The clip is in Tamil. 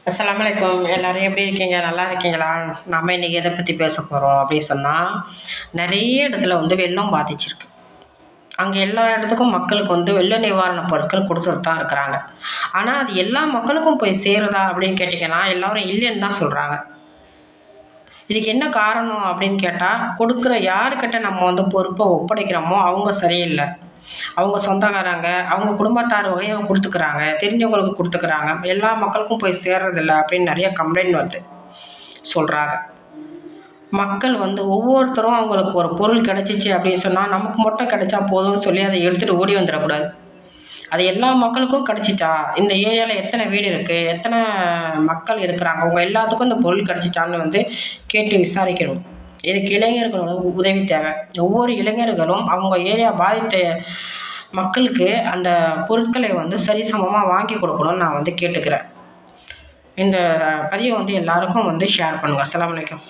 அஸ்ஸலாமு அலைக்கும். எல்லாரும் எப்படி இருக்கீங்க? நல்லா இருக்கீங்களா? நம்ம இன்றைக்கி எதை பற்றி பேச போகிறோம் அப்படின்னு சொன்னால், நிறைய இடத்துல வந்து வெள்ளம் பாதிச்சிருக்கு. அங்கே எல்லா இடத்துக்கும் மக்களுக்கு வந்து வெள்ள நிவாரணப் பொருட்கள் கொடுத்துட்டு தான் இருக்கிறாங்க. ஆனால் அது எல்லா மக்களுக்கும் போய் சேருதா அப்படின்னு கேட்டிங்கன்னா, எல்லோரும் இல்லைன்னு தான் சொல்கிறாங்க. இதுக்கு என்ன காரணம் அப்படின்னு கேட்டால், கொடுக்குற யாருக்கிட்ட நம்ம வந்து பொறுப்பை ஒப்படைக்கிறோமோ அவங்க சரியில்லை. அவங்க சொந்தக்காரங்க, அவங்க குடும்பத்தார் வகையாக கொடுத்துக்கிறாங்க, தெரிஞ்சவங்களுக்கு கொடுத்துக்கிறாங்க, எல்லா மக்களுக்கும் போய் சேர்றதில்ல அப்படின்னு நிறைய கம்ப்ளைண்ட் வருது சொல்கிறாங்க. மக்கள் வந்து ஒவ்வொருத்தரும் அவங்களுக்கு ஒரு பொருள் கிடச்சிச்சு அப்படின்னு சொன்னால் நமக்கு மட்டும் கிடைச்சா போதும்னு சொல்லி அதை எடுத்துகிட்டு ஓடி வந்துடக்கூடாது. அது எல்லா மக்களுக்கும் கிடச்சிச்சா, இந்த ஏரியாவில் எத்தனை வீடு இருக்குது, எத்தனை மக்கள் இருக்கிறாங்க, அவங்க எல்லாத்துக்கும் இந்த பொருள் கிடச்சிச்சான்னு வந்து கேட்டு விசாரிக்கணும். இதுக்கு இளைஞர்களோட உதவி தேவை. ஒவ்வொரு இளைஞர்களும் அவங்க ஏரியா பாதித்த மக்களுக்கு அந்த பொருட்களை வந்து சரிசமமாக வாங்கி கொடுக்கணும்னு நான் வந்து கேட்டுக்கிறேன். இந்த பதிவை வந்து எல்லாருக்கும் வந்து ஷேர் பண்ணுங்கள். அஸ்ஸலாமு அலைக்கும்.